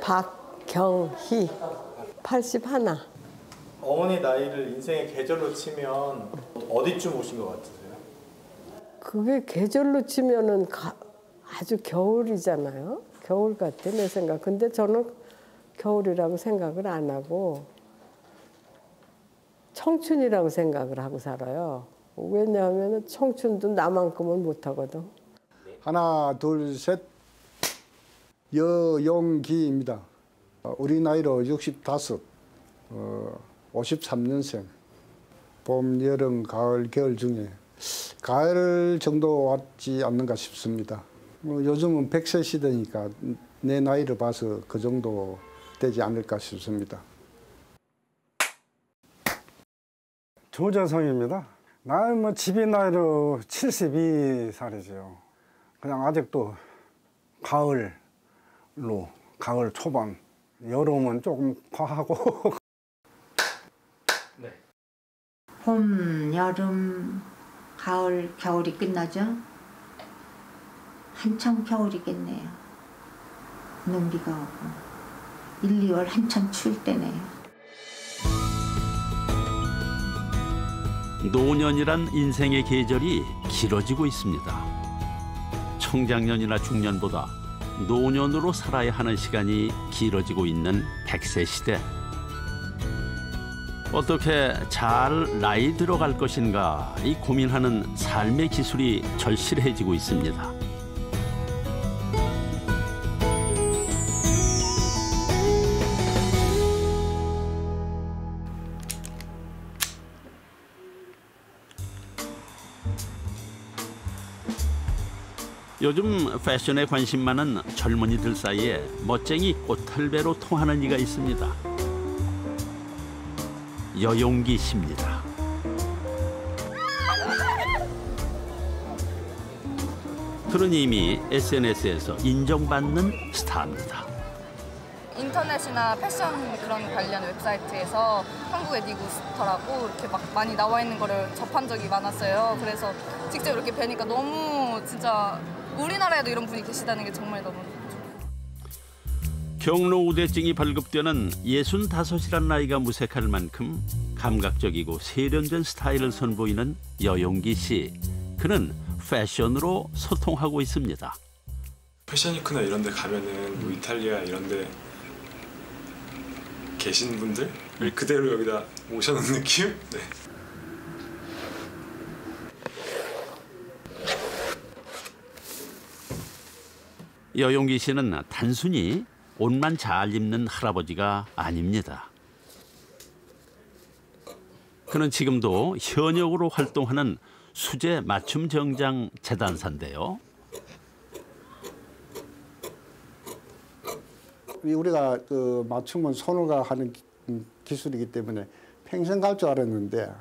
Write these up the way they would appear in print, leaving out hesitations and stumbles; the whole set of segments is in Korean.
박경희, 81. 어머니 나이를 인생의 계절로 치면 어디쯤 오신 것 같으세요? 그게 계절로 치면은 아주 겨울이잖아요. 겨울 같아 내 생각. 근데 저는 겨울이라고 생각을 안 하고 청춘이라고 생각을 하고 살아요. 왜냐하면 청춘도 나만큼은 못하거든. 하나, 둘, 셋. 여용기입니다. 우리 나이로 65, 53년생. 봄, 여름, 가을, 겨울 중에 가을 정도 왔지 않는가 싶습니다. 요즘은 100세 시대니까 내 나이를 봐서 그 정도 되지 않을까 싶습니다. 조재성입니다. 나이 집이 나이로 72살이죠. 그냥 아직도 가을 초반, 여름은 조금 과하고. 네. 봄, 여름, 가을, 겨울이 끝나죠? 한참 겨울이겠네요. 눈비가 오고 1, 2월 한참 추울 때네요. 노년이란 인생의 계절이 길어지고 있습니다. 청장년이나 중년보다 노년으로 살아야 하는 시간이 길어지고 있는 100세 시대. 어떻게 잘 나이 들어갈 것인가 이 고민하는 삶의 기술이 절실해지고 있습니다. 요즘 패션에 관심 많은 젊은이들 사이에 멋쟁이 꽃탈배로 통하는 이가 있습니다. 여용기 씨입니다. 그는 이미 SNS에서 인정받는 스타입니다. 인터넷이나 패션 그런 관련 웹사이트에서 한국의 니구스터라고 이렇게 막 많이 나와 있는 거를 접한 적이 많았어요. 그래서 직접 이렇게 뵈니까 너무 진짜 우리나라에도 이런 분이 계시다는 게 정말 너무 경로 우대증이 발급되는 65이란 나이가 무색할 만큼 감각적이고 세련된 스타일을 선보이는 여용기 씨. 그는 패션으로 소통하고 있습니다. 패션위크나 이런 데 가면은 뭐 이탈리아 이런 데 계신 분들을 그대로 여기다 모셔놓은 느낌? 네. 여용기 씨는 단순히 옷만 잘 입는 할아버지가 아닙니다. 그는 지금도 현역으로 활동하는 수제 맞춤 정장 재단사인데요. 우리가 그 맞춤은 손으로 하는 기술이기 때문에 평생 갈 줄 알았는데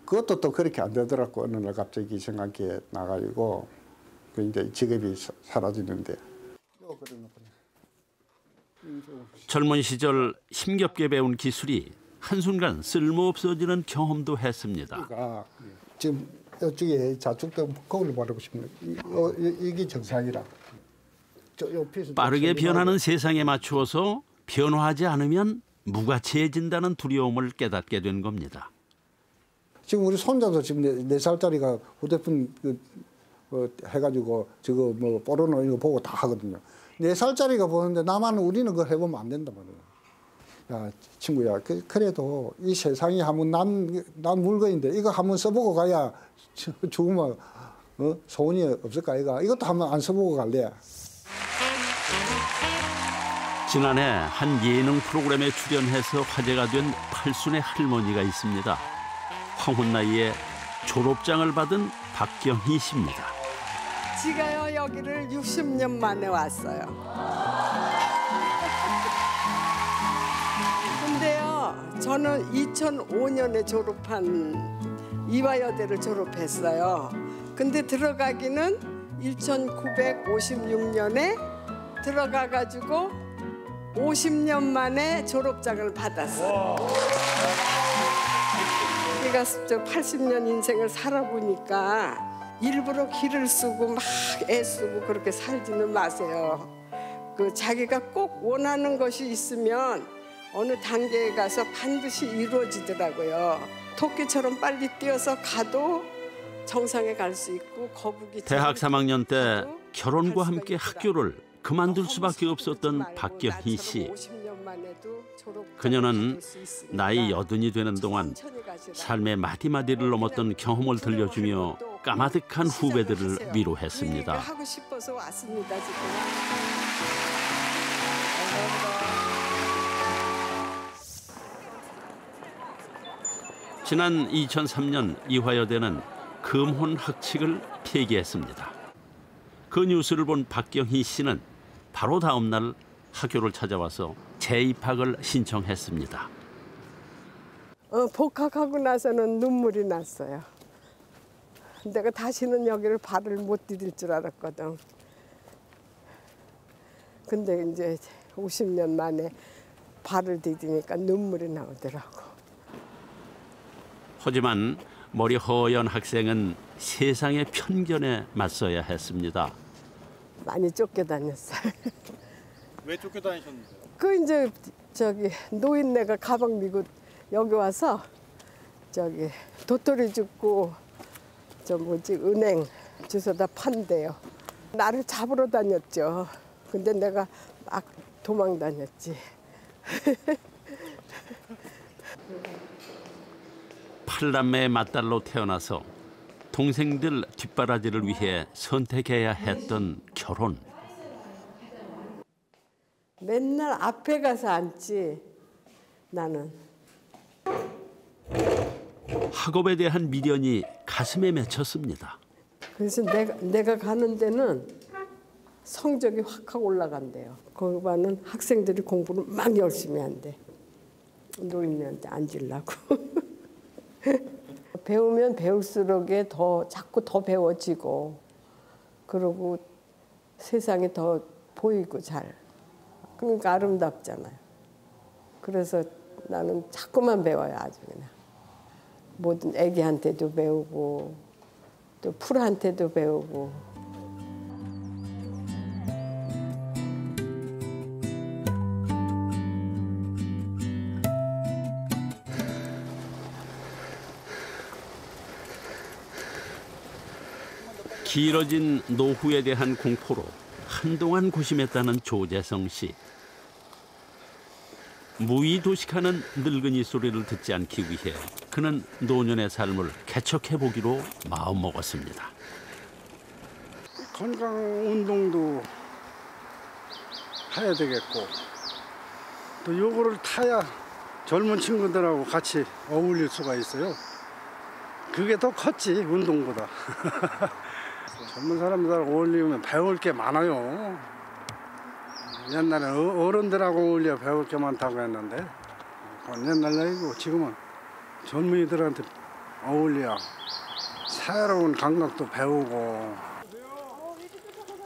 그것도 또 그렇게 안 되더라고. 어느 날 갑자기 생각이 나가지고 그 이제 직업이 사라지는데. 젊은 시절 힘겹게 배운 기술이 한순간 쓸모없어지는 경험도 했습니다. 그러니까 지금 이쪽에 좌측도 거울을 바르고 싶네. 이게 정상이라. 빠르게 변하는 세상에 맞추어서 변화하지 않으면 무가치해진다는 두려움을 깨닫게 된 겁니다. 지금 우리 손자도 지금 4살짜리가 휴대폰 해가지고 저거 뭐 포르노 이거 보고 다 하거든요. 4살짜리가 보는데 나만 우리는 그걸 해보면 안 된단 말이에요. 야 친구야, 그래도 이 세상이 한번 난 물건인데 이거 한번 써보고 가야 죽으면 소원이 없을까 이거. 이것도 한번 안 써보고 갈래. 지난해 한 예능 프로그램에 출연해서 화제가 된 팔순의 할머니가 있습니다. 황혼 나이에 졸업장을 받은 박경희 씨입니다. 지가요 여기를 60년 만에 왔어요. 근데요 저는 2005년에 졸업한 이화여대를 졸업했어요. 근데 들어가기는 1956년에 들어가가지고 50년 만에 졸업장을 받았어요. 제가 80년 인생을 살아보니까 일부러 기를 쓰고 막 애쓰고 그렇게 살지는 마세요. 그 자기가 꼭 원하는 것이 있으면 어느 단계에 가서 반드시 이루어지더라고요. 토끼처럼 빨리 뛰어서 가도 정상에 갈 수 있고 거북이. 대학 3학년 때 결혼과 함께 학교를 그만둘 수밖에 없었던 박경희 씨. 그녀는 나이 80이 되는 동안 삶의 마디마디를 넘었던 경험을 들려주며 까마득한 후배들을 위로했습니다. 하고 싶어서 왔습니다, 지금. 지난 2003년 이화여대는 금혼 학칙을 폐기했습니다. 그 뉴스를 본 박경희 씨는 바로 다음 날 학교를 찾아와서 재입학을 신청했습니다. 복학하고 나서는 눈물이 났어요. 내가 다시는 여기를 발을 못 디딜 줄 알았거든. 근데 이제 50년 만에 발을 디디니까 눈물이 나오더라고. 하지만 머리 허연 학생은 세상의 편견에 맞서야 했습니다. 많이 쫓겨다녔어요. 왜 쫓겨다니셨는데요? 그 이제 저기 노인네가 가방 미고 여기 와서 저기 도토리 줍고 저 뭐지 은행 주워다 판대요. 나를 잡으러 다녔죠. 근데 내가 막 도망 다녔지. 팔남매의 맏딸로 태어나서 동생들 뒷바라지를 위해 선택해야 했던 결혼. 맨날 앞에 가서 앉지 나는. 학업에 대한 미련이 가슴에 맺혔습니다. 그래서 내가 가는 데는 성적이 확 하고 올라간대요. 거기 가는 학생들이 공부를 막 열심히 한대. 노인네한테 앉으려고. 배우면 배울수록에 자꾸 더 배워지고 그리고 세상이 더 보이고 잘. 그러니까 아름답잖아요. 그래서 나는 자꾸만 배워요, 아주 그냥. 모든 애기한테도 배우고 또 풀한테도 배우고. 길어진 노후에 대한 공포로 한동안 고심했다는 조재성 씨. 무의도식하는 늙은이 소리를 듣지 않기 위해 그는 노년의 삶을 개척해보기로 마음먹었습니다. 건강 운동도 해야 되겠고 또 요거를 타야 젊은 친구들하고 같이 어울릴 수가 있어요. 그게 더 컸지 운동보다. 젊은 사람들하고 어울리면 배울 게 많아요. 옛날에는 어른들하고 어울려 배울 게 많다고 했는데 그건 옛날 얘기고 지금은 젊은이들한테 어울려 새로운 감각도 배우고.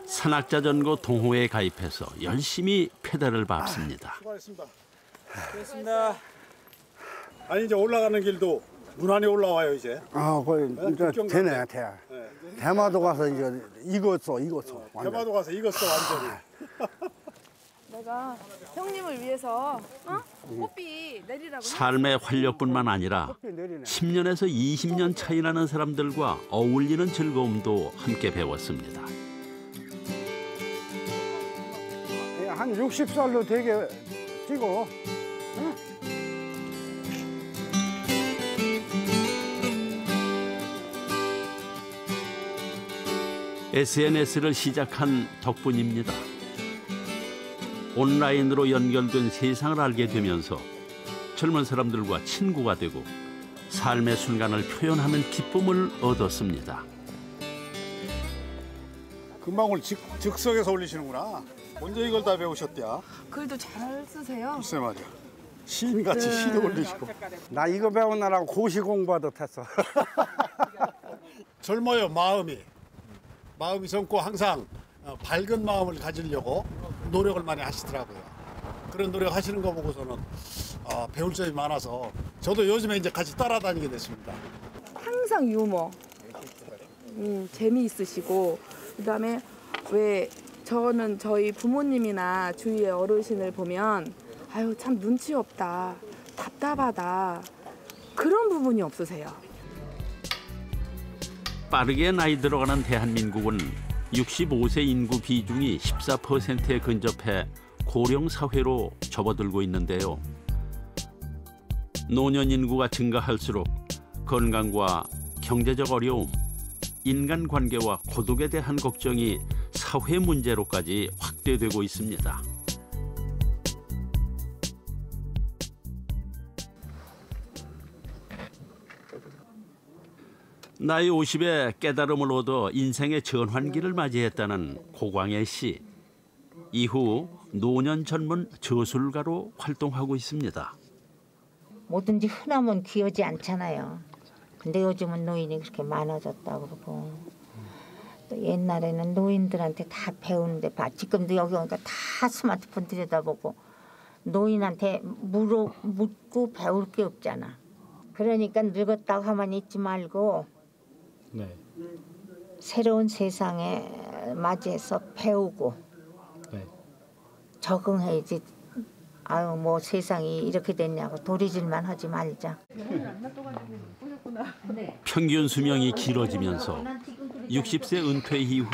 산악자전거 동호회에 가입해서 열심히 페달을 밟습니다. 수고하셨습니다. 고맙습니다. 아니 이제 올라가는 길도 무난히 올라와요 이제. 거의 이제 되네 돼. 대마도 가서 이제 익었어. 대마도 가서 익었어 완전히. 내가 형님을 위해서 꽃비 내리라고. 삶의 활력뿐만 아니라 10년에서 20년 차이 나는 사람들과 어울리는 즐거움도 함께 배웠습니다. 한 60살로 되게 찍어. SNS를 시작한 덕분입니다. 온라인으로 연결된 세상을 알게 되면서 젊은 사람들과 친구가 되고 삶의 순간을 표현하는 기쁨을 얻었습니다. 금방 올 즉석에서 올리시는구나. 언제 이걸 다 배우셨대야? 글도 잘 쓰세요. 글쎄 말이야. 시인같이 시도 올리시고. 나 이거 배우느라고 고시 공부하듯 했어. 젊어요 마음이. 마음이 젊고 항상 밝은 마음을 가지려고 노력을 많이 하시더라고요. 그런 노력 하시는 거 보고서는 배울 점이 많아서 저도 요즘에 이제 같이 따라다니게 됐습니다. 항상 유머, 재미있으시고 그다음에 왜 저는 저희 부모님이나 주위의 어르신을 보면 아유 참 눈치 없다, 답답하다 그런 부분이 없으세요. 빠르게 나이 들어가는 대한민국은 65세 인구 비중이 14%에 근접해 고령 사회로 접어들고 있는데요. 노년 인구가 증가할수록 건강과 경제적 어려움, 인간관계와 고독에 대한 걱정이 사회 문제로까지 확대되고 있습니다. 나이 50에 깨달음을 얻어 인생의 전환기를 맞이했다는 고광애 씨. 이후 노년 전문 저술가로 활동하고 있습니다. 뭐든지 흔하면 귀하지 않잖아요. 근데 요즘은 노인이 그렇게 많아졌다고 그러고 또 옛날에는 노인들한테 다 배우는데 지금도 여기 오니까 다 스마트폰 들여다보고 노인한테 묻고 배울 게 없잖아. 그러니까 늙었다고 가만히 있지 말고 네. 새로운 세상에 맞이해서 배우고 네. 적응해야지. 아유 뭐 세상이 이렇게 됐냐고 도리질만 하지 말자. 평균 수명이 길어지면서 60세 은퇴 이후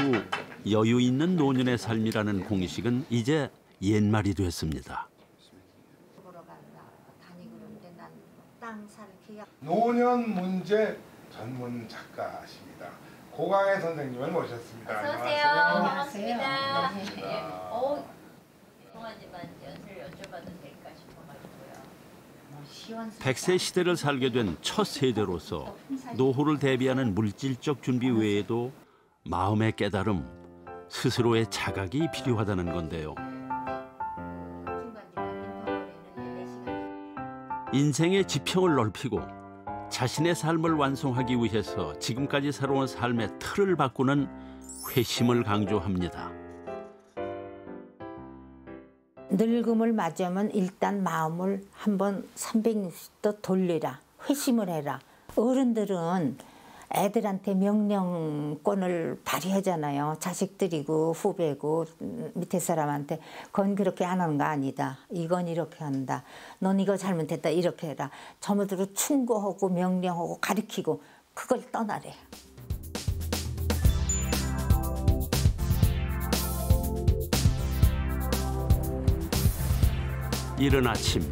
여유 있는 노년의 삶이라는 공식은 이제 옛말이 됐습니다. 노년 문제 전문 작가십니다. 고광애 선생님을 모셨습니다. 어서 오세요. 반갑습니다. 통하지만 연세를 여쭤봐도 될까 싶어가지고요. 100세 시대를 살게 된 첫 세대로서 노후를 대비하는 물질적 준비 외에도 마음의 깨달음, 스스로의 자각이 필요하다는 건데요. 인생의 지평을 넓히고 자신의 삶을 완성하기 위해서 지금까지 살아온 삶의 틀을 바꾸는 회심을 강조합니다. 늙음을 맞이하면 일단 마음을 한번 360도 돌리라. 회심을 해라. 어른들은 애들한테 명령권을 발휘하잖아요. 자식들이고 후배고 밑에 사람한테 그건 그렇게 안 하는 거 아니다. 이건 이렇게 한다. 넌 이거 잘못했다. 이렇게 해라. 저모들로 충고하고 명령하고 가르치고 그걸 떠나래. 이른 아침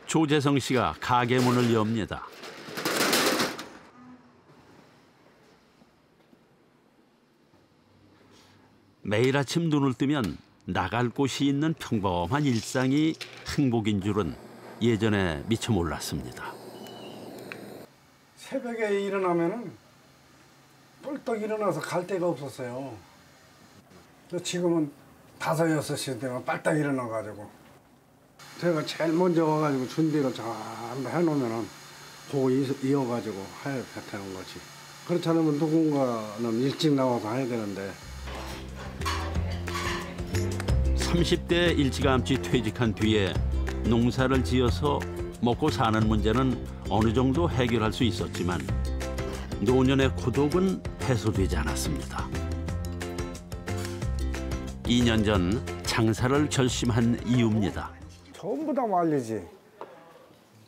조재성 씨가 가게 문을 엽니다. 매일 아침 눈을 뜨면 나갈 곳이 있는 평범한 일상이 행복인 줄은 예전에 미처 몰랐습니다. 새벽에 일어나면은 벌떡 일어나서 갈 데가 없었어요. 지금은 5, 6시 되면 빨딱 일어나가지고 제가 제일 먼저 와가지고 준비를 잘 해놓으면은 그거 이어가지고 해야 되는 거지. 그렇지 않으면 누군가는 일찍 나와서 해야 되는데. 30대 일찌감치 퇴직한 뒤에 농사를 지어서 먹고 사는 문제는 어느 정도 해결할 수 있었지만 노년의 고독은 해소되지 않았습니다. 2년 전 장사를 결심한 이유입니다. 전부 다 말리지.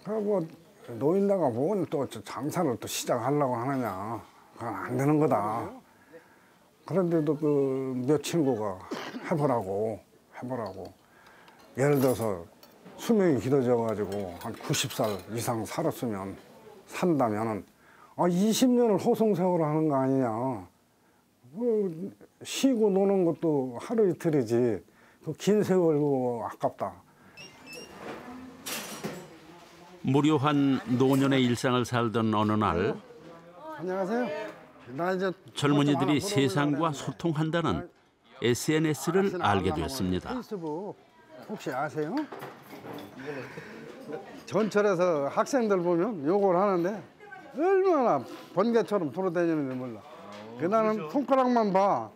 그리고 노인네가 뭔 또 장사를 또 시작하려고 하느냐. 그건 안 되는 거다. 그런데도 그 몇 친구가 해보라고. 예를 들어서 수명이 길어져가지고 한 90살 이상 살았으면 산다면은 20년을 호송세월을 하는 거 아니냐. 쉬고 노는 것도 하루 이틀이지. 긴 세월 아깝다. 무료한 노년의 일상을 살던 어느 날 안녕하세요. 나 이제 젊은이들이 세상과 소통한다는 SNS를 알게 되었습니다. 페이스북 혹시 아세요? 전철에서 학생들 보면 요걸 하는데 얼마나 번개처럼 돌아다니는지 몰라. 그날은 손가락만 봐.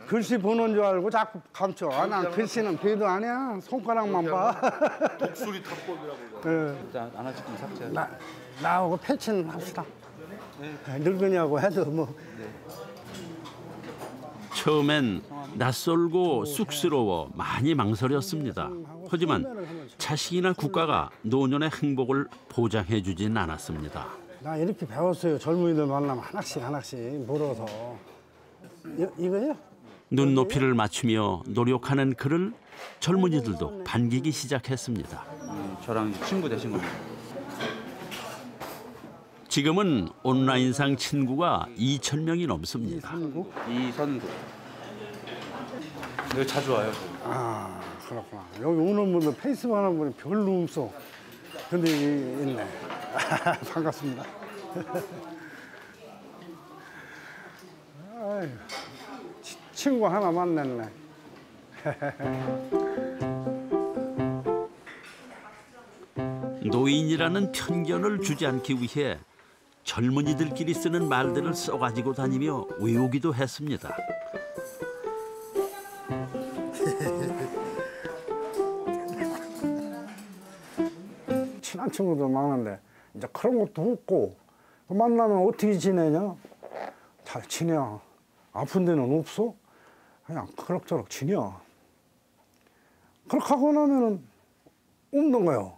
글씨 보는 줄 알고 자꾸 감춰. 난 글씨는 배도 아니야. 손가락만 봐. 독수리 탑법이라고. 일단 하나씩 삭제. 나하고 패치는 합시다. 늙으냐고 해도 뭐 처음엔 낯설고 쑥스러워 많이 망설였습니다. 하지만 자식이나 국가가 노년의 행복을 보장해주진 않았습니다. 나 이렇게 배웠어요. 젊은이들 만나면 하나씩 물어서. 이거요? 눈높이를 맞추며 노력하는 그를 젊은이들도 반기기 시작했습니다. 저랑 친구 되신 겁니다. 지금은 온라인상 친구가 2,000명이 넘습니다. 이선구. 여기 자주 와요. 아, 그렇구나. 여기 오는 분들 페이스북 하는 분이 별로 없어. 근데 여기 있네. 반갑습니다. 아유, 친구 하나 만났네. 노인이라는 편견을 주지 않기 위해 젊은이들끼리 쓰는 말들을 써가지고 다니며 외우기도 했습니다. 친한 친구들 많은데 이제 그런 것도 없고 만나면 어떻게 지내냐? 잘 지내. 아픈 데는 없어? 그냥 그럭저럭 지내. 그렇게 하고 나면은 없는 거예요.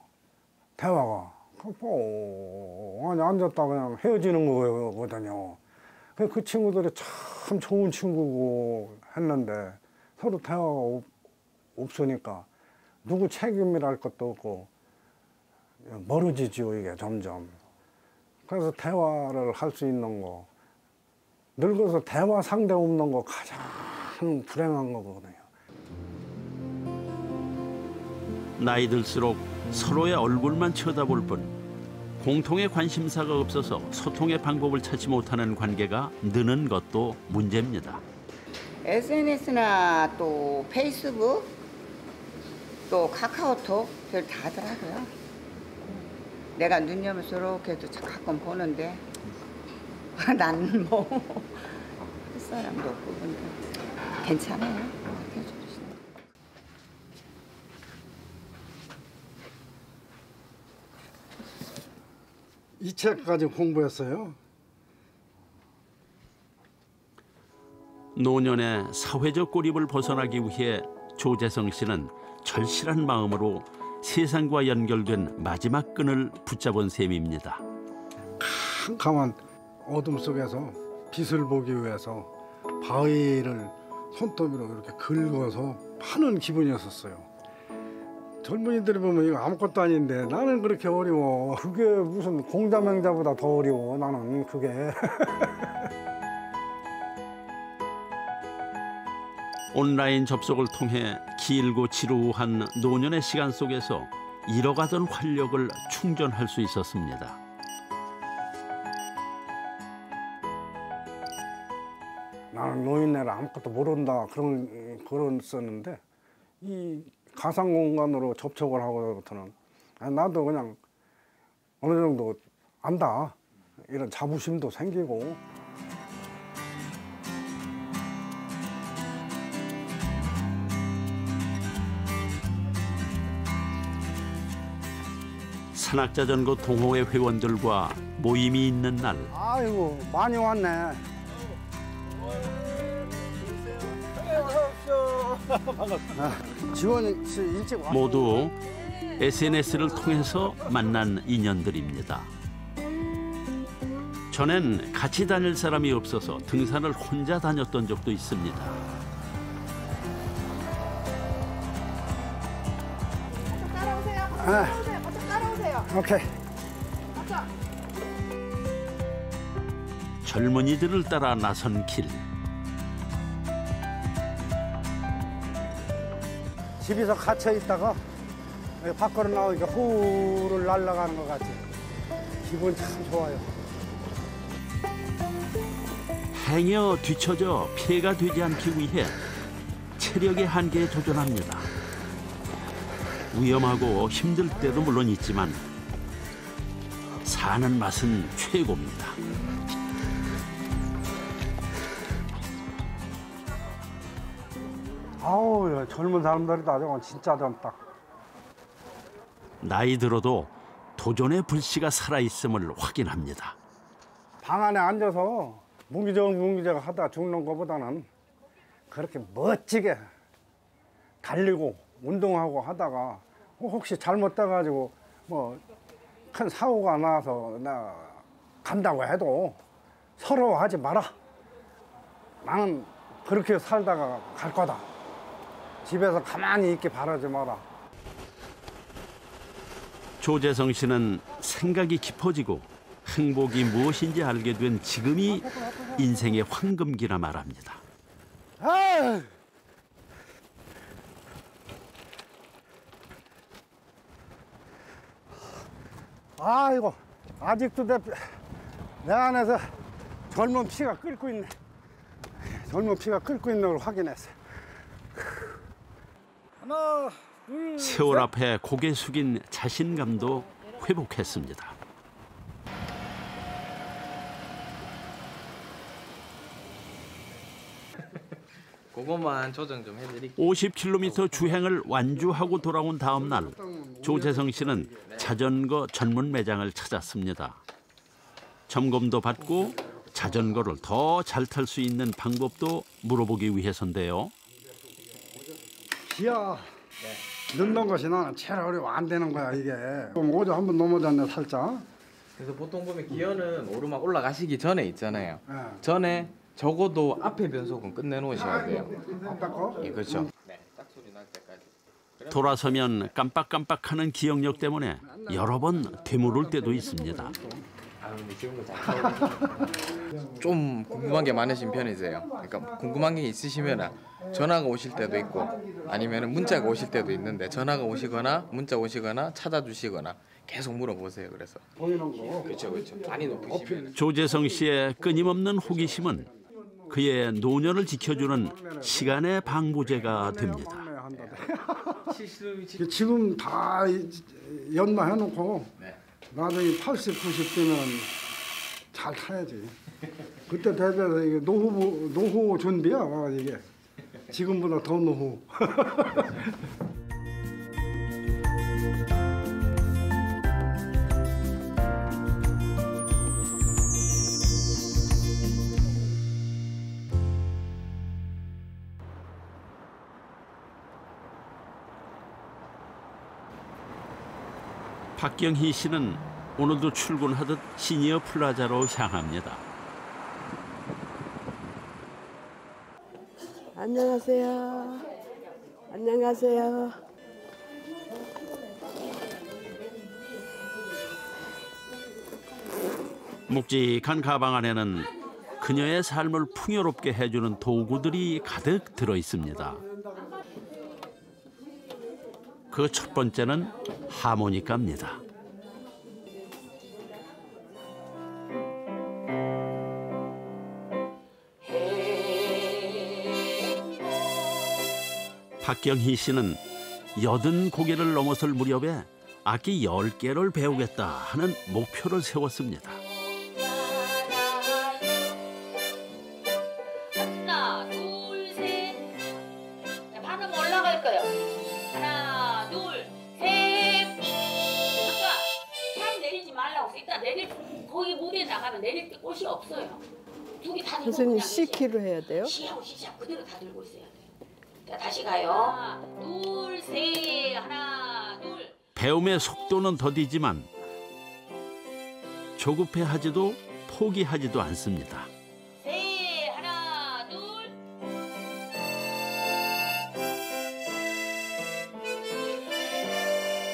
대화가. 아니 앉았다 그냥 헤어지는 거거든요. 그 친구들이 참 좋은 친구고 했는데 서로 대화가 없으니까 누구 책임이랄 것도 없고 멀어지죠 이게 점점. 그래서 대화를 할 수 있는 거 늙어서 대화 상대 없는 거 가장 불행한 거거든요. 나이 들수록 서로의 얼굴만 쳐다볼 뿐 공통의 관심사가 없어서 소통의 방법을 찾지 못하는 관계가 느는 것도 문제입니다. SNS나 또 페이스북 또 카카오톡 별 다 하더라고요. 내가 눈여겨서 이렇게도 가끔 보는데 나는 뭐 할 사람도 없고 근데 괜찮아요. 이 책까지 공부했어요. 노년의 사회적 고립을 벗어나기 위해 조재성 씨는 절실한 마음으로 세상과 연결된 마지막 끈을 붙잡은 셈입니다. 캄캄한 어둠 속에서 빛을 보기 위해서 바위를 손톱으로 이렇게 긁어서 파는 기분이었었어요. 젊은이들이 보면 이거 아무것도 아닌데 나는 그렇게 어려워. 그게 무슨 공자맹자보다 더 어려워 나는 그게. 온라인 접속을 통해 길고 지루한 노년의 시간 속에서 잃어가던 활력을 충전할 수 있었습니다. 나는 노인네를 아무것도 모른다 그런 썼는데 이 가상 공간으로 접촉을 하고부터는 나도 그냥 어느 정도 안다 이런 자부심도 생기고. 산악자전거 동호회 회원들과 모임이 있는 날. 아이고 많이 왔네. 지원이 일찍 왔어. 모두 SNS를 통해서 만난 인연들입니다. 전엔 같이 다닐 사람이 없어서 등산을 혼자 다녔던 적도 있습니다. 따라오세요. 따라오세요. 오케이. 젊은이들을 따라 나선 길. 집에서 갇혀 있다가 밖으로 나오니까 후를 날아가는 것 같아. 기분 참 좋아요. 행여 뒤처져 피해가 되지 않기 위해 체력의 한계에 도전합니다. 위험하고 힘들 때도 물론 있지만 사는 맛은 최고입니다. 아우 젊은 사람들이다. 저건 진짜 젊다. 나이 들어도 도전의 불씨가 살아있음을 확인합니다. 방 안에 앉아서 문기적 하다 죽는 것보다는 그렇게 멋지게 달리고 운동하고 하다가 혹시 잘못돼가지고 뭐 큰 사고가 나서 나 간다고 해도 서러워하지 마라. 나는 그렇게 살다가 갈 거다. 집에서 가만히 있게 바라지 마라. 조재성 씨는 생각이 깊어지고 행복이 무엇인지 알게 된 지금이 인생의 황금기라 말합니다. 아이고, 아직도 내 안에서 젊은 피가 끓고 있네. 젊은 피가 끓고 있는 걸 확인했어. 하나, 둘, 세월 앞에 고개 숙인 자신감도 회복했습니다. 그것만 조정 좀 해드릴게요. 50km 주행을 완주하고 돌아온 다음 날 조재성 씨는 자전거 전문 매장을 찾았습니다. 점검도 받고 자전거를 더 잘 탈 수 있는 방법도 물어보기 위해서인데요. 기아 넣는 것이 나는 제일 어려워. 안 되는 거야 이게. 어제 한번 넘어졌네 살짝. 그래서 보통 보면 기어는 오르막 올라가시기 전에 있잖아요. 전에 적어도 앞에 변속은 끝내놓으셔야 돼요. 예, 그렇죠. 네, 딱 소리 날 때까지. 돌아서면 깜빡깜빡하는 기억력 때문에 여러 번 되물을 때도 있습니다. 근데 지금 좀 궁금한 게 많으신 편이세요. 그러니까 궁금한 게 있으시면 전화가 오실 때도 있고 아니면 문자가 오실 때도 있는데 전화가 오시거나 문자 오시거나 찾아주시거나 계속 물어보세요. 그래서 그렇죠. 많이 높으시면 조재성 씨의 끊임없는 호기심은 그의 노년을 지켜주는 시간의 방부제가 됩니다. 지금 다 연마해놓고 나중에 80, 90 되면 잘 타야지. 그때 되면 이게 노후 준비야 이게. 지금보다 더 노후. 박경희 씨는 오늘도 출근하듯 시니어 플라자로 향합니다. 안녕하세요. 안녕하세요. 묵직한 가방 안에는 그녀의 삶을 풍요롭게 해주는 도구들이 가득 들어 있습니다. 그 첫 번째는 하모니카입니다. 박경희 씨는 80곡을 넘어설 무렵에 악기 10개를 배우겠다 하는 목표를 세웠습니다. 하나, 둘, 셋. 자, 발음 올라갈 거예요. 하나, 둘, 셋. 아까 살 내리지 말라고 해서 일단 거기 무대에 나가면 내릴 때 꽃이 없어요. 두 개 다 들고 선생님 C키로 해야 돼요? C하고 C샵 그대로 다 들고 있어야 돼요. 자, 다시 가요. 하나, 둘, 셋. 하나, 둘. 배움의 속도는 더디지만 조급해하지도 포기하지도 않습니다. 셋. 하나, 둘.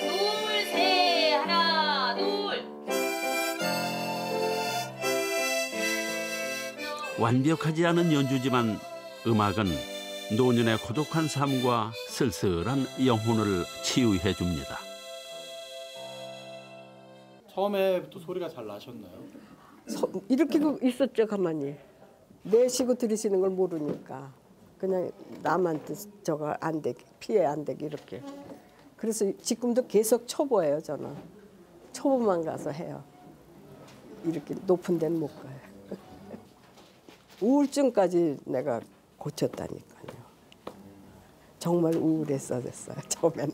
둘, 셋. 하나, 둘. 완벽하지 않은 연주지만 음악은 노년의 고독한 삶과 쓸쓸한 영혼을 치유해 줍니다. 처음에부터 소리가 잘 나셨나요? 이렇게 있었죠 가만히. 내쉬고 들이쉬는 걸 모르니까 그냥 남한테 저거 안 되게 피해 안 되게 이렇게. 그래서 지금도 계속 초보예요 저는. 초보만 가서 해요. 이렇게 높은 데는 못 가요. 우울증까지 내가 고쳤다니까요. 정말 우울했었어요 처음에는.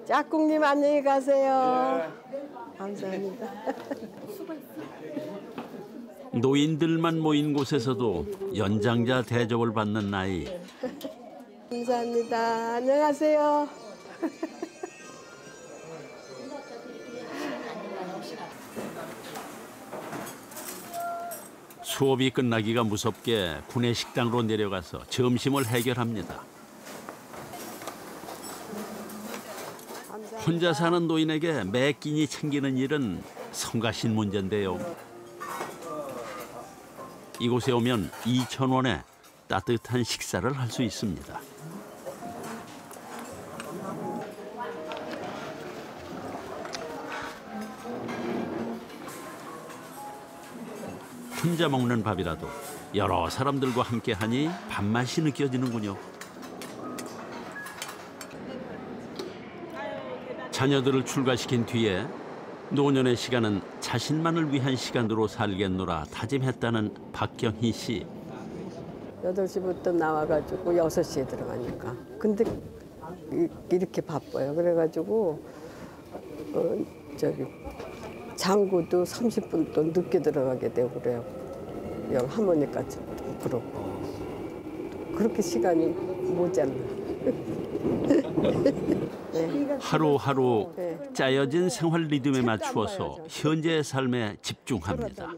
짝꿍님 안녕히 가세요. 감사합니다. 노인들만 모인 곳에서도 연장자 대접을 받는 나이. 감사합니다. 안녕하세요. 수업이 끝나기가 무섭게 구내식당으로 내려가서 점심을 해결합니다. 혼자 사는 노인에게 매 끼니 챙기는 일은 성가신 문제인데요. 이곳에 오면 2,000원에 따뜻한 식사를 할 수 있습니다. 혼자 먹는 밥이라도 여러 사람들과 함께하니 밥맛이 느껴지는군요. 자녀들을 출가시킨 뒤에 노년의 시간은 자신만을 위한 시간으로 살겠노라 다짐했다는 박경희 씨. 8시부터 나와가지고 6시에 들어가니까. 근데 이렇게 바빠요. 그래가지고 장구도 30분 또 늦게 들어가게 되고 그래요. 여기 할머니까지 그렇고. 그렇게 시간이 모자라. 네. 하루하루 짜여진 생활 리듬에 맞추어서 현재의 삶에 집중합니다.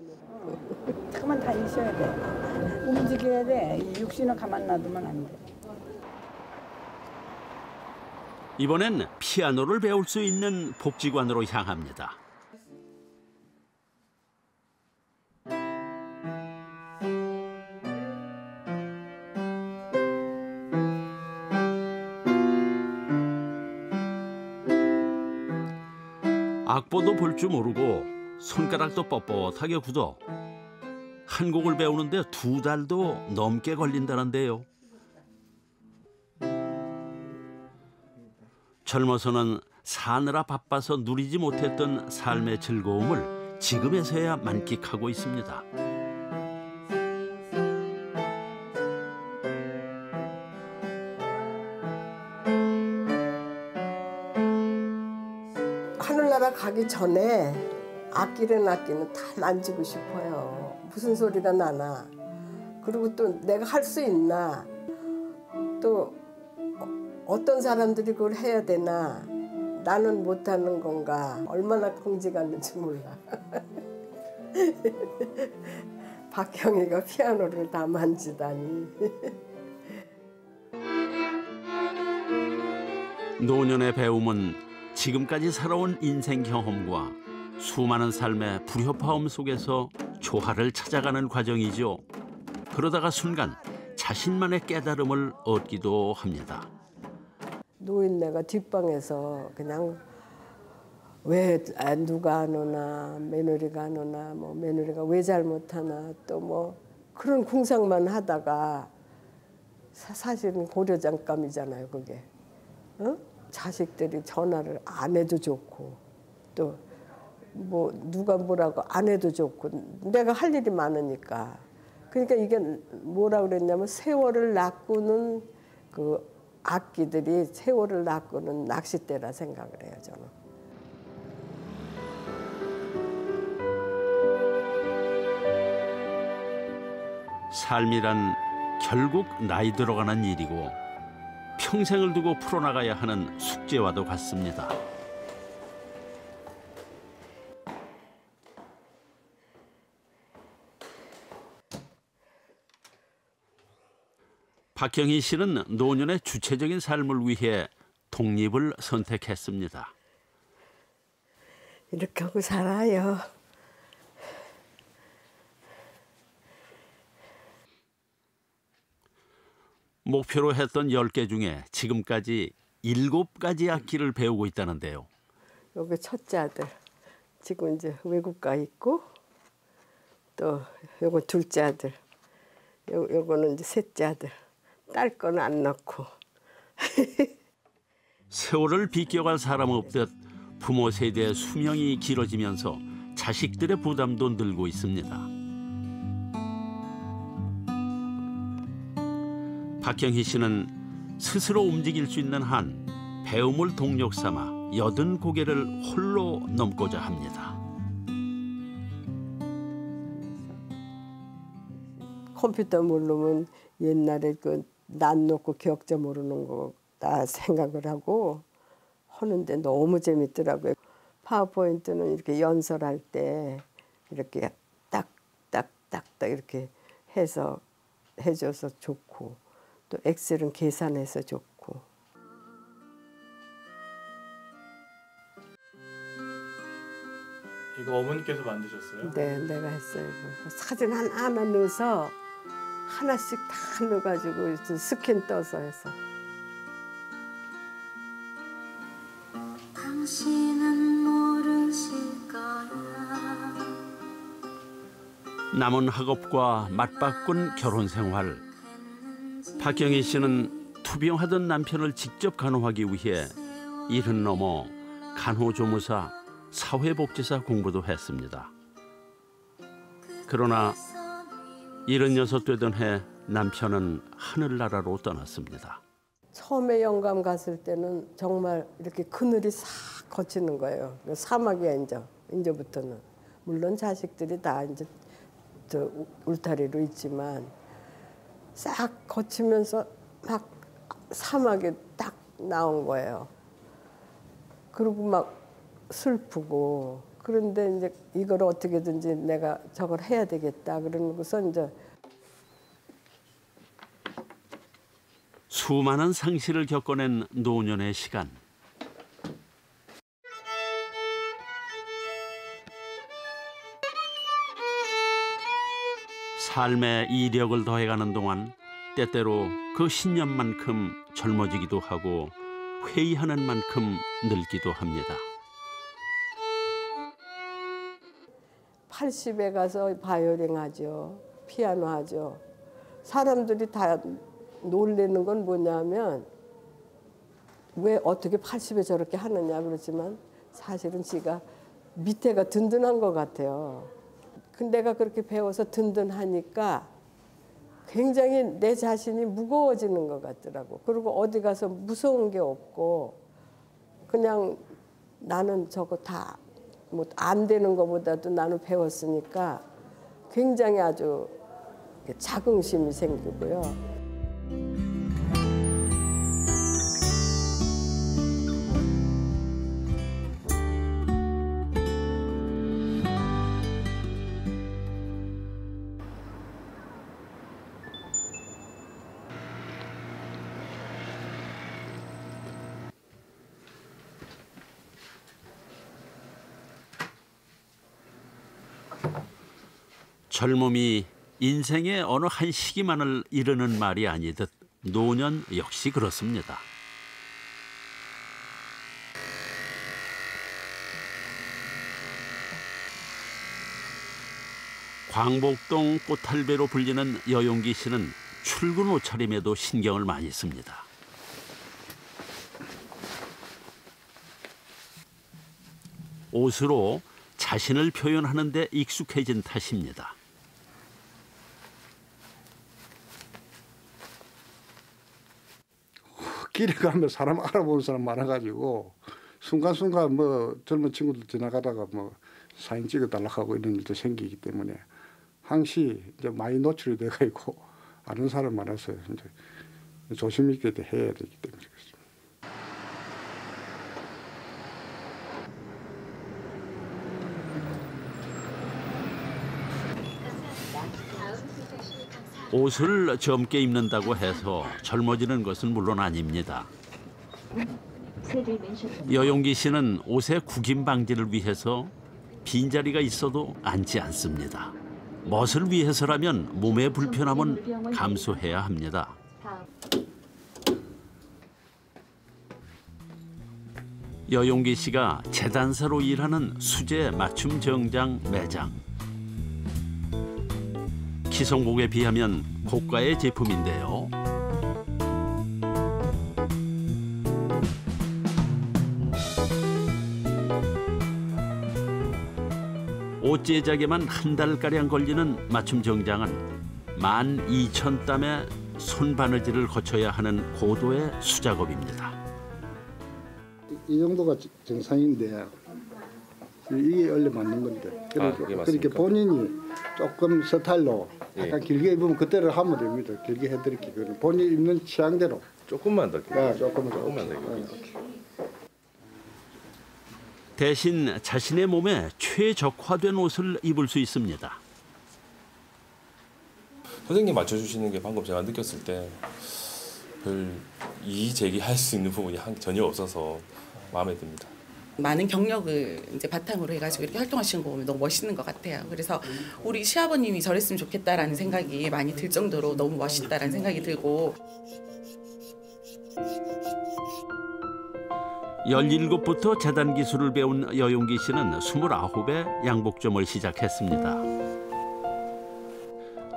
가만 다 있어야 돼. 움직여야 돼. 육신은 가만 놔두면 안 돼. 이번엔 피아노를 배울 수 있는 복지관으로 향합니다. 악보도 볼 줄 모르고 손가락도 뻣뻣하게 굳어 한 곡을 배우는데 2달도 넘게 걸린다는데요. 젊어서는 사느라 바빠서 누리지 못했던 삶의 즐거움을 지금에서야 만끽하고 있습니다. 하늘나라 가기 전에 악기는 다 만지고 싶어요. 무슨 소리가 나나. 그리고 또 내가 할 수 있나. 또 어떤 사람들이 그걸 해야 되나. 나는 못하는 건가. 얼마나 긍지가 있는지 몰라. 박경희가 피아노를 다 만지다니. 노년의 배움은 지금까지 살아온 인생 경험과 수많은 삶의 불협화음 속에서 조화를 찾아가는 과정이죠. 그러다가 순간 자신만의 깨달음을 얻기도 합니다. 노인네가 뒷방에서 그냥 왜 누가 안 오나, 며느리가 안 오나, 뭐 며느리가 왜 잘못하나, 또 뭐 그런 궁상만 하다가 사실은 고려장감이잖아요, 그게. 어? 자식들이 전화를 안 해도 좋고, 또 뭐 누가 뭐라고 안 해도 좋고, 내가 할 일이 많으니까. 그러니까 이게 뭐라 그랬냐면 세월을 낚고는 그 악기들이 세월을 낚고는 낚싯대라 생각을 해요, 저는. 삶이란 결국 나이 들어가는 일이고 평생을 두고 풀어나가야 하는 숙제와도 같습니다. 박경희 씨는 노년의 주체적인 삶을 위해 독립을 선택했습니다. 이렇게 하고 살아요. 목표로 했던 10개 중에 지금까지 7가지 악기를 배우고 있다는데요. 여기 첫째 아들, 지금 이제 외국 가 있고, 또 요거 둘째 아들, 요거는 이제 셋째 아들. 딸 거는 안 낳고. 세월을 비껴갈 사람 없듯 부모 세대의 수명이 길어지면서 자식들의 부담도 늘고 있습니다. 박경희 씨는 스스로 움직일 수 있는 한 배움을 동력 삼아 80고개를 홀로 넘고자 합니다. 컴퓨터 모르면 옛날에 그 난 놓고 기억자 모르는 거다 생각을 하고 하는데 너무 재밌더라고요. 파워포인트는 이렇게 연설할 때 이렇게 딱딱딱딱 이렇게 해서 해줘서 좋고 또 엑셀은 계산해서 좋고. 이거 어머니께서 만드셨어요? 네, 내가 했어요. 사진 하나 넣어서 하나씩 다 넣어가지고 스캔 떠서 해서. 당신은 모르실 거야. 남은 학업과 맞바꾼 결혼 생활. 박경희 씨는 투병하던 남편을 직접 간호하기 위해 일은 넘어 간호조무사, 사회복지사 공부도 했습니다. 그러나 76 되던 해 남편은 하늘나라로 떠났습니다. 처음에 영감 갔을 때는 정말 이렇게 그늘이 싹 거치는 거예요. 사막이야 이제부터는. 물론 자식들이 다 이제 저 울타리로 있지만 싹 거치면서 막 사막에 딱 나온 거예요. 그리고 막 슬프고 그런데 이제 이걸 어떻게든지 내가 저걸 해야 되겠다 그러고서 이제 수많은 상실을 겪어낸 노년의 시간. 삶의 이력을 더해가는 동안 때때로 그 신념만큼 젊어지기도 하고 회의하는 만큼 늙기도 합니다. 80에 가서 바이올린 하죠. 피아노 하죠. 사람들이 다 놀라는 건 뭐냐면 왜 어떻게 80에 저렇게 하느냐 그러지만 사실은 지가 밑에가 든든한 것 같아요. 근데 내가 그렇게 배워서 든든하니까 굉장히 내 자신이 무거워지는 것 같더라고. 그리고 어디 가서 무서운 게 없고 그냥 나는 저거 다 뭐 안 되는 것보다도 나는 배웠으니까 굉장히 아주 자긍심이 생기고요. 젊음이 인생의 어느 한 시기만을 이르는 말이 아니듯 노년 역시 그렇습니다. 광복동 꽃할배로 불리는 여용기 씨는 출근 옷차림에도 신경을 많이 씁니다. 옷으로 자신을 표현하는 데 익숙해진 탓입니다. 길에 가면 사람 알아보는 사람 많아가지고 순간순간 뭐 젊은 친구들 지나가다가 뭐 사진 찍어달라고 하고 이런 일도 생기기 때문에 항시 이제 많이 노출이 돼가 있고 아는 사람 많아서 이제 조심 있게 해야 되기 때문에 그렇습니다. 옷을 젊게 입는다고 해서 젊어지는 것은 물론 아닙니다. 여용기 씨는 옷의 구김 방지를 위해서 빈자리가 있어도 앉지 않습니다. 멋을 위해서라면 몸의 불편함은 감수해야 합니다. 여용기 씨가 재단사로 일하는 수제 맞춤 정장 매장. 기성복에 비하면 고가의 제품인데요. 옷 제작에만 한 달가량 걸리는 맞춤 정장은 12,000땀의 손바느질을 거쳐야 하는 고도의 수작업입니다. 이 정도가 정상인데 이게 원래 맞는 건데 그러니까 본인이 조금 스타일로 약간 길게 입으면 그때를 하면 됩니다. 길게 해드릴게요. 본인 입는 취향대로. 조금만 더 길게. 네, 조금만 더 길게. 대신 자신의 몸에 최적화된 옷을 입을 수 있습니다. 선생님 맞춰주시는 게 방금 제가 느꼈을 때 별 이의 제기할 수 있는 부분이 전혀 없어서 마음에 듭니다. 많은 경력을 이제 바탕으로 해가지고 이렇게 활동하시는 거 보면 너무 멋있는 것 같아요. 그래서 우리 시아버님이 저랬으면 좋겠다라는 생각이 많이 들 정도로 너무 멋있다라는 생각이 들고. 17부터 재단 기술을 배운 여용기 씨는 29에 양복점을 시작했습니다.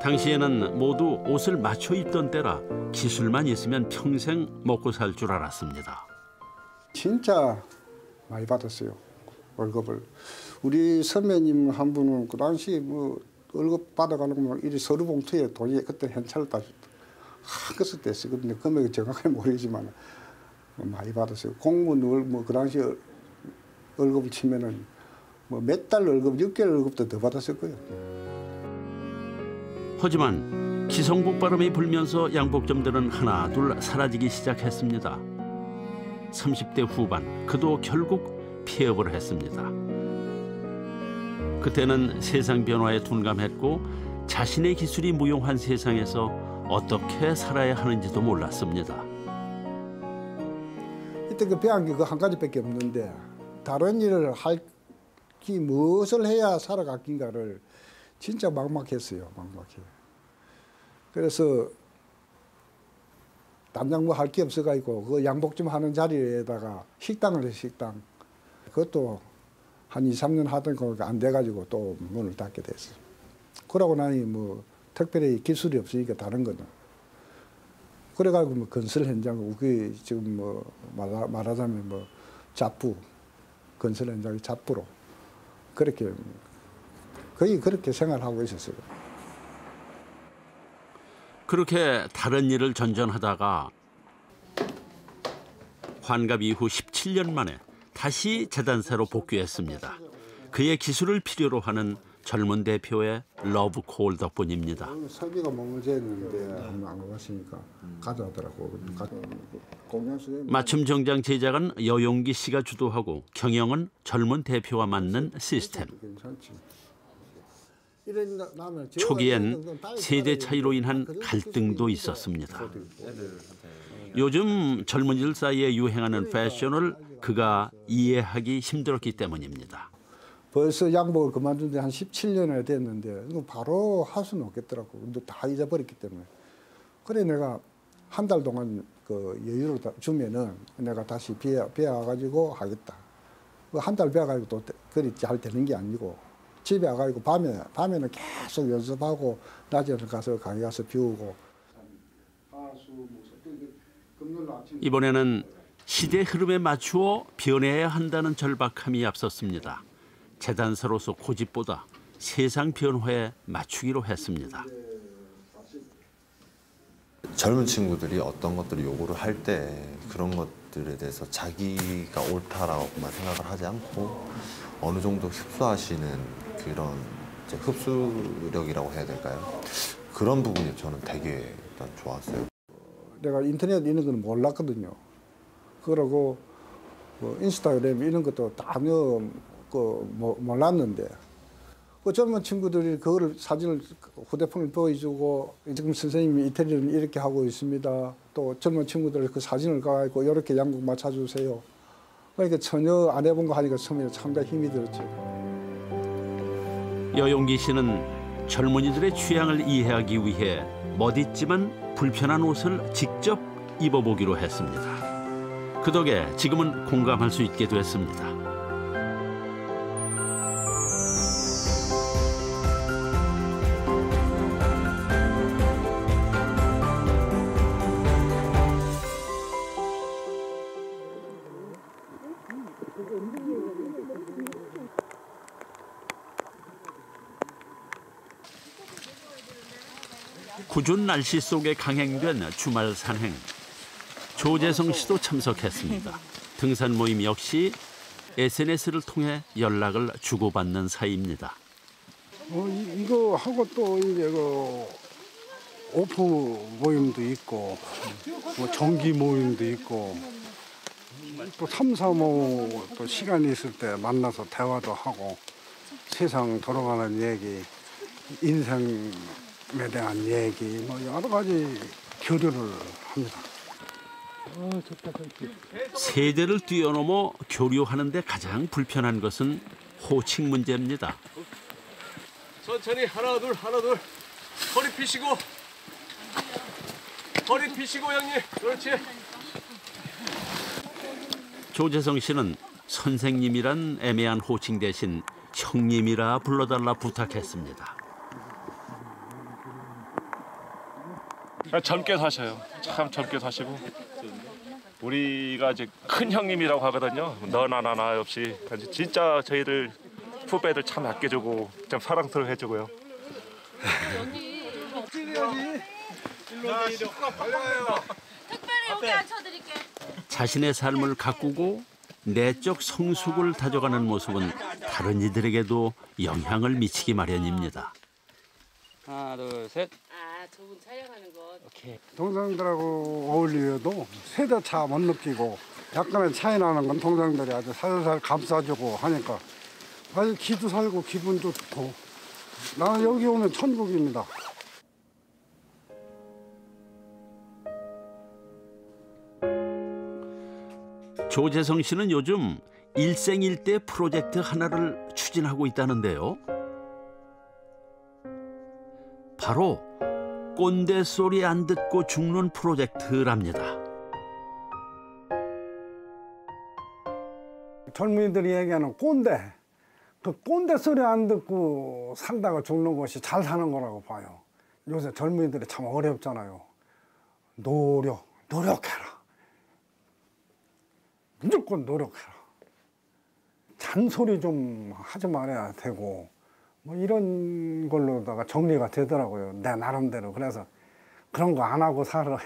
당시에는 모두 옷을 맞춰 입던 때라 기술만 있으면 평생 먹고 살 줄 알았습니다. 진짜 많이 받았어요. 월급을. 우리 선배님 한 분은 그 당시 뭐 월급 받아가는 거 이리 서류 봉투에 돈이 그때 현찰을 따줬다. 그래서 됐어요. 근데 금액이 정확하게 모르겠지만 많이 받았어요. 공무원 뭐 그 당시 월급을 치면은 뭐 몇 달 월급, 6개월 월급도 더 받았을 거예요. 하지만 기성복바람이 불면서 양복점들은 하나둘 사라지기 시작했습니다. 30대 후반 그도 결국 폐업을 했습니다. 그때는 세상 변화에 둔감했고 자신의 기술이 무용한 세상에서 어떻게 살아야 하는지도 몰랐습니다. 이때 그 배운 게 그 한 가지밖에 없는데 다른 일을 할기 무엇을 해야 살아가긴가를 진짜 막막했어요. 막막해. 그래서 당장 뭐 할 게 없어가지고 그 양복점 하는 자리에다가 식당을 해 식당. 그것도 한 2, 3년 하던 거가 안 돼가지고 또 문을 닫게 됐어요. 그러고 나니 뭐 특별히 기술이 없으니까 다른 거는. 그래가지고 뭐 건설 현장, 우리 지금 뭐 말하자면 뭐 잡부, 건설 현장의 잡부로 그렇게 거의 그렇게 생활하고 있었어요. 그렇게 다른 일을 전전하다가 환갑 이후 17년 만에 다시 재단사로 복귀했습니다. 그의 기술을 필요로 하는 젊은 대표의 러브콜 덕분입니다. 설비가 머물렀는데 안 가봤으니까 가져가더라고. 맞춤 정장 제작은 여용기 씨가 주도하고 경영은 젊은 대표와 맞는 시스템. 초기엔 세대 차이로 인한 갈등도 있었습니다. 요즘 젊은이들 사이에 유행하는 패션을 그가 이해하기 힘들었기 때문입니다. 벌써 양복을 그만둔 지 한 17년이 됐는데 이거 바로 할 수는 없겠더라고. 근데 다 잊어버렸기 때문에. 그래 내가 한 달 동안 그 여유를 주면은 내가 다시 배워가지고 하겠다. 한 달 배워가지고 또 그리 잘 되는 게 아니고 집에 와가지고 밤에는 계속 연습하고 낮에는 가서 강의 가서 배우고. 이번에는 시대 흐름에 맞추어 변해야 한다는 절박함이 앞섰습니다. 재단사로서 고집보다 세상 변화에 맞추기로 했습니다. 젊은 친구들이 어떤 것들을 요구를 할 때 그런 것들에 대해서 자기가 옳다라고만 생각을 하지 않고 어느 정도 흡수하시는 그런 이제 흡수력이라고 해야 될까요? 그런 부분이 저는 되게 일단 좋았어요. 내가 인터넷 이런 거는 몰랐거든요. 그러고 뭐 인스타그램 이런 것도 전혀 몰랐는데 그 젊은 친구들이 그거를 사진을 휴대폰을 보여주고 지금 선생님이 이태리는 이렇게 하고 있습니다. 또 젊은 친구들 그 사진을 가지고 이렇게 양복 맞춰주세요. 그러니까 전혀 안 해본 거 하니까 처음에 상당히 힘이 들었죠. 여용기 씨는 젊은이들의 취향을 이해하기 위해 멋있지만 불편한 옷을 직접 입어보기로 했습니다. 그 덕에 지금은 공감할 수 있게 됐습니다. 궂은 날씨 속에 강행된 주말 산행. 조재성 씨도 참석했습니다. 등산 모임 역시 SNS를 통해 연락을 주고받는 사이입니다. 이거 하고 또 이제 그 오프 모임도 있고, 뭐 정기 모임도 있고, 또 3, 4, 5 또 시간이 있을 때 만나서 대화도 하고, 세상 돌아가는 얘기, 인생에 대한 얘기, 뭐 여러 가지 교류를 합니다. 세대를 뛰어넘어 교류하는 데 가장 불편한 것은 호칭 문제입니다. 천천히 하나 둘 허리 펴시고 형님. 그렇지. 조재성 씨는 선생님이란 애매한 호칭 대신 형님이라 불러달라 부탁했습니다. 젊게 사셔요. 참 젊게 사시고 우리가 이제 큰 형님이라고 하거든요. 너나 나나 없이 진짜 저희들 후배들 참 아껴주고 참 사랑스러워해주고요. 특별히 여기 앉혀드릴게. 자신의 삶을 가꾸고 내적 성숙을 다져가는 모습은 다른 이들에게도 영향을 미치기 마련입니다. 하나, 둘, 셋. 아, 저분 촬영하는 거. 오케이. 동생들하고 어울리어도 세대 차 못 느끼고 약간의 차이 나는 건 동생들이 아주 살살 감싸주고 하니까 아주 기도 살고 기분도 좋고 나는 여기 오면 천국입니다. 조재성 씨는 요즘 일생일대 프로젝트 하나를 추진하고 있다는데요. 바로 꼰대 소리 안 듣고 죽는 프로젝트랍니다. 젊은이들이 얘기하는 꼰대, 그 꼰대 소리 안 듣고 살다가 죽는 것이 잘 사는 거라고 봐요. 요새 젊은이들이 참 어렵잖아요. 노력해라. 무조건 노력해라. 잔소리 좀 하지 말아야 되고 뭐 이런 걸로다가 정리가 되더라고요. 내 나름대로. 그래서 그런 거 안 하고 살아야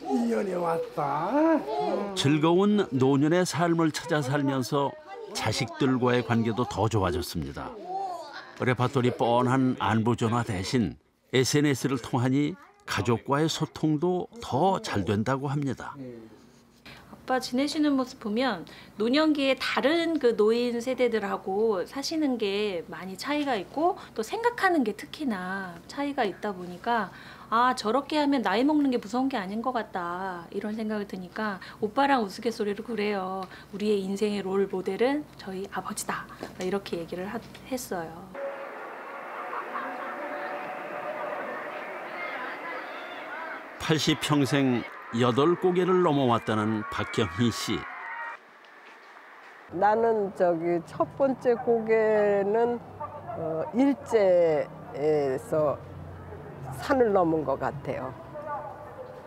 인연이 왔다. 즐거운 노년의 삶을 찾아 살면서 자식들과의 관계도 더 좋아졌습니다. 레파토리 뻔한 안부 전화 대신 SNS를 통하니 가족과의 소통도 더 잘 된다고 합니다. 아빠 지내시는 모습 보면 노년기에 다른 그 노인 세대들하고 사시는 게 많이 차이가 있고 또 생각하는 게 특히나 차이가 있다 보니까 아 저렇게 하면 나이 먹는 게 무서운 게 아닌 것 같다 이런 생각이 드니까 오빠랑 우스갯소리로 그래요. 우리의 인생의 롤 모델은 저희 아버지다 이렇게 얘기를 했어요. (80평생) 8고개를 넘어왔다는 박경희 씨. 나는 첫 번째 고개는 일제에서 산을 넘은 것 같아요.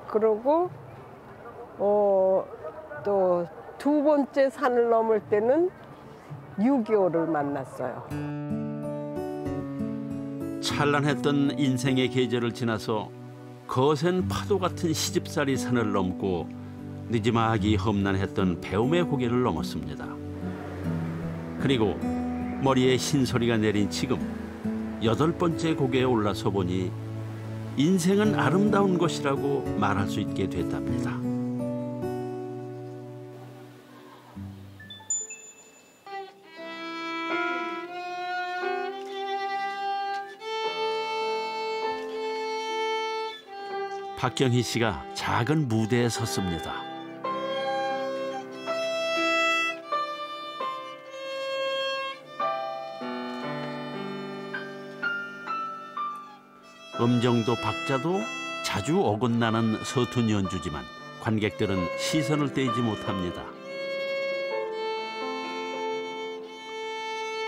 그리고 또 두 번째 산을 넘을 때는 6.25를 만났어요. 찬란했던 인생의 계절을 지나서 거센 파도 같은 시집살이 산을 넘고 느지막이 험난했던 배움의 고개를 넘었습니다. 그리고 머리에 흰소리가 내린 지금 8번째 고개에 올라서 보니 인생은 아름다운 것이라고 말할 수 있게 됐답니다. 박경희 씨가 작은 무대에 섰습니다. 음정도 박자도 자주 어긋나는 서툰 연주지만 관객들은 시선을 떼지 못합니다.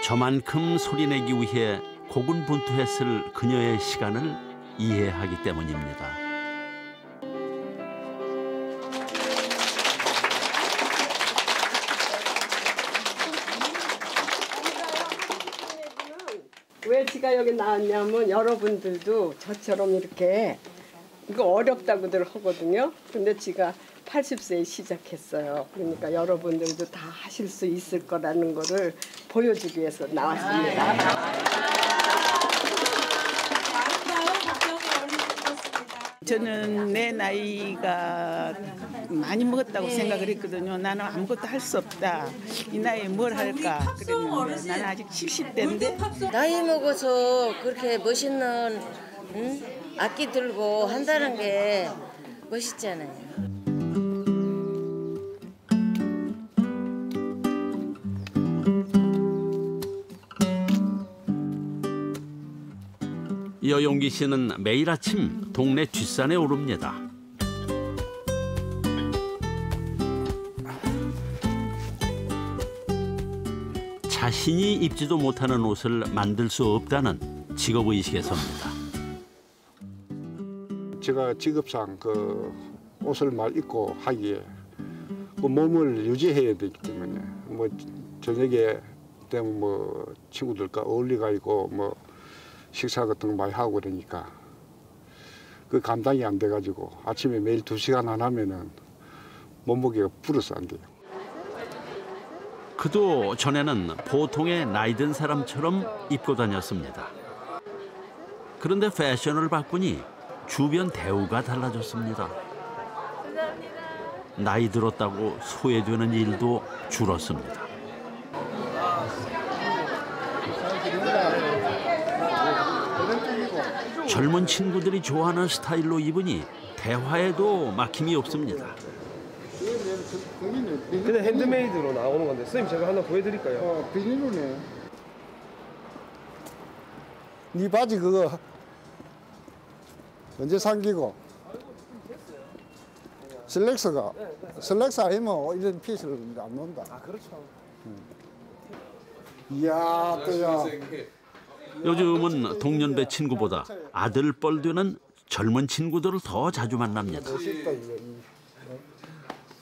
저만큼 소리내기 위해 고군분투했을 그녀의 시간을 이해하기 때문입니다. 왜 지가 여기 나왔냐면 여러분들도 저처럼 이렇게 이거 어렵다고들 하거든요. 근데 지가 80세에 시작했어요. 그러니까 여러분들도 다 하실 수 있을 거라는 거를 보여주기 위해서 나왔습니다. 저는 내 나이가 많이 먹었다고 생각을 했거든요. 나는 아무것도 할 수 없다. 이 나이에 뭘 할까 그랬는데 나는 아직 70대인데. 나이 먹어서 그렇게 멋있는 악기 들고 한다는 게 멋있잖아요. 여용기 씨는 매일 아침 동네 뒷산에 오릅니다. 자신이 입지도 못하는 옷을 만들 수 없다는 직업의식에서입니다. 제가 직업상 그 옷을 말 입고 하기에 뭐 몸을 유지해야 되기 때문에 뭐 저녁에 되면 뭐 친구들과 어울려가지고 뭐 식사 같은 거 많이 하고 그러니까 그 감당이 안 돼가지고 아침에 매일 2시간 안 하면은 몸무게가 불어서 안 돼요. 그도 전에는 보통의 나이 든 사람처럼 입고 다녔습니다. 그런데 패션을 바꾸니 주변 대우가 달라졌습니다. 나이 들었다고 소외되는 일도 줄었습니다. 젊은 친구들이 좋아하는 스타일로 입으니 대화에도 막힘이 없습니다. 근데 핸드메이드로 나오는 건데 선생님 제가 하나 보여드릴까요? 비닐로네. 네 바지 그거 언제 삼기고? 슬랙스가 슬랙스 아니면 이런 핏을 안 넣는다. 아 그렇죠. 이야 또야. 요즘은 동년배 친구보다 아들 뻘 되는 젊은 친구들을 더 자주 만납니다. 멋있다 이거.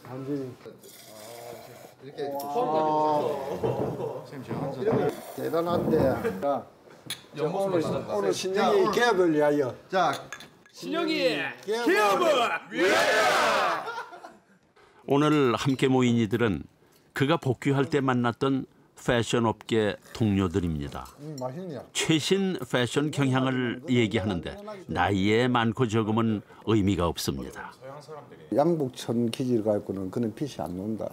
완전히. 대단한데. 자, 오늘 신영이 개업을 위하여. 자, 신영이 개업을 위하여. 오늘 함께 모인 이들은 그가 복귀할 때 만났던 패션 업계 동료들입니다. 맛있냐? 최신 패션 경향을 얘기하는데 나이에 많고 적음은 의미가 없습니다. 양복천 기질 갖고는 그는 핏이 안 논다.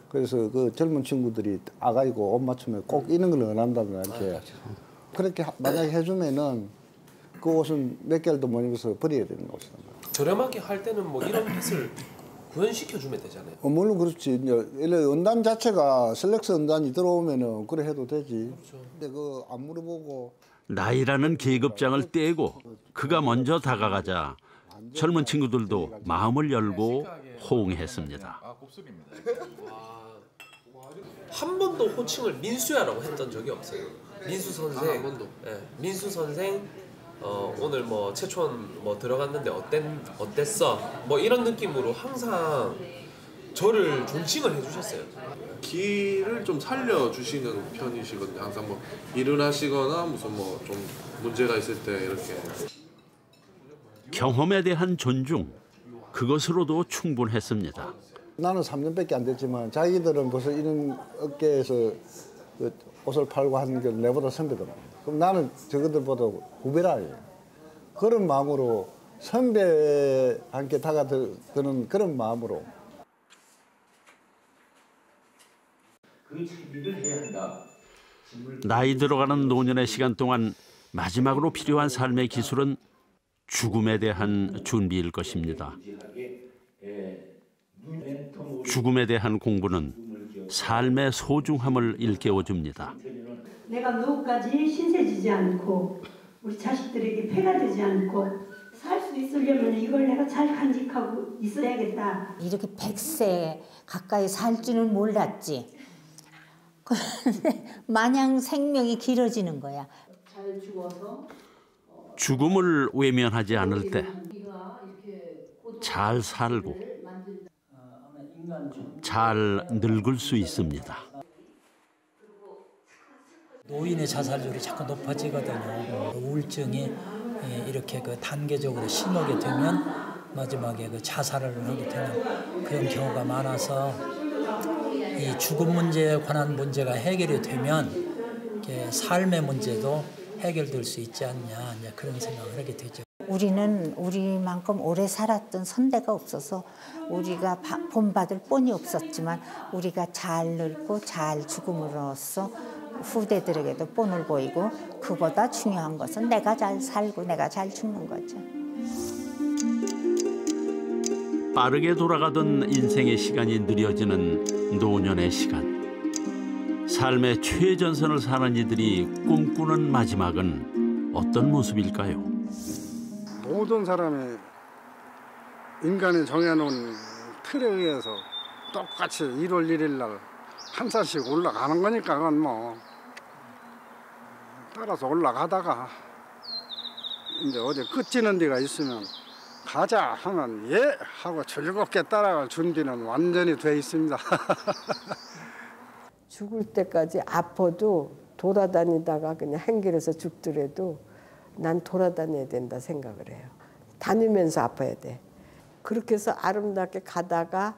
그래서 그 젊은 친구들이 아가이고 옷 맞추면 꼭 이런 걸 원한다면 이렇게 그렇게 만약에 해주면은 그 옷은 몇 개월도 못 입어서 버려야 되는 옷이다. 저렴하게 할 때는 뭐 이런 핏을 구현시켜 주면 되잖아요. 물론 그렇지. 이제 은단 자체가 슬랙스 은단이 들어오면은 그래 해도 되지. 근데 그 안 물어보고 나이라는 계급장을 떼고 그가 먼저 다가가자 젊은 친구들도 마음을 열고 호응했습니다. 한 번도 호칭을 민수야라고 했던 적이 없어요. 민수 선생. 한 번도. 네, 민수 선생. 오늘 뭐 최초원 뭐 들어갔는데 어땠어? 뭐 이런 느낌으로 항상 저를 존칭을 해주셨어요. 기를 좀 살려주시는 편이시거든요. 항상 뭐 일을 하시거나 무슨 뭐 좀 문제가 있을 때 이렇게. 경험에 대한 존중, 그것으로도 충분했습니다. 나는 3년밖에 안 됐지만 자기들은 벌써 이런 업계에서 그 옷을 팔고 하는 게 내보다 선배더라고요. 그럼 나는 저것들보다 후배라. 그런 마음으로 선배한테 다가드는 그런 마음으로. 그 준비를 해야 한다. 나이 들어가는 노년의 시간 동안 마지막으로 필요한 삶의 기술은 죽음에 대한 준비일 것입니다. 죽음에 대한 공부는 삶의 소중함을 일깨워줍니다. 내가 누구까지 신세지지 않고 우리 자식들에게 폐가 되지 않고 살 수 있으려면 이걸 내가 잘 간직하고 있어야겠다. 이렇게 100세 가까이 살 줄은 몰랐지. 그런데 마냥 생명이 길어지는 거야. 잘 죽어서 죽음을 외면하지 않을 때 잘 살고 잘 늙을 수 있습니다. 노인의 자살률이 자꾸 높아지거든요. 우울증이 이렇게 그 단계적으로 심하게 되면 마지막에 그 자살을 하게 되는 그런 경우가 많아서 이 죽음 문제에 관한 문제가 해결이 되면 이렇게 삶의 문제도 해결될 수 있지 않냐 그런 생각을 하게 되죠. 우리는 우리만큼 오래 살았던 선대가 없어서 우리가 본받을 본이 없었지만 우리가 잘 늙고 잘 죽음으로써 후대들에게도 본을 보이고 그보다 중요한 것은 내가 잘 살고 내가 잘 죽는 거죠. 빠르게 돌아가던 인생의 시간이 느려지는 노년의 시간. 삶의 최전선을 사는 이들이 꿈꾸는 마지막은 어떤 모습일까요? 모든 사람이 인간이 정해놓은 틀에 의해서 똑같이 1월 1일 날 한 살씩 올라가는 거니까 그건 뭐 따라서 올라가다가 이제 어디 끝지는 데가 있으면 가자 하면 예 하고 즐겁게 따라갈 준비는 완전히 돼 있습니다. 죽을 때까지 아파도 돌아다니다가 그냥 행길에서 죽더라도 난 돌아다녀야 된다 생각을 해요. 다니면서 아파야 돼. 그렇게 해서 아름답게 가다가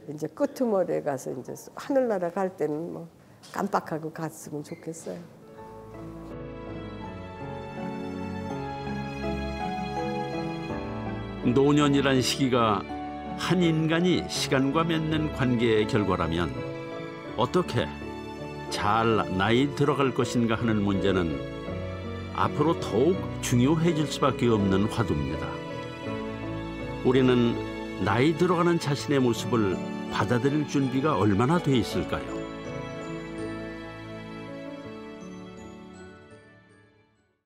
이제 끄트머리에 가서 이제 하늘나라 갈 때는 뭐 깜빡하고 갔으면 좋겠어요. 노년이란 시기가 한 인간이 시간과 맺는 관계의 결과라면 어떻게 잘 나이 들어갈 것인가 하는 문제는 앞으로 더욱 중요해질 수밖에 없는 화두입니다. 우리는 나이 들어가는 자신의 모습을 받아들일 준비가 얼마나 돼 있을까요?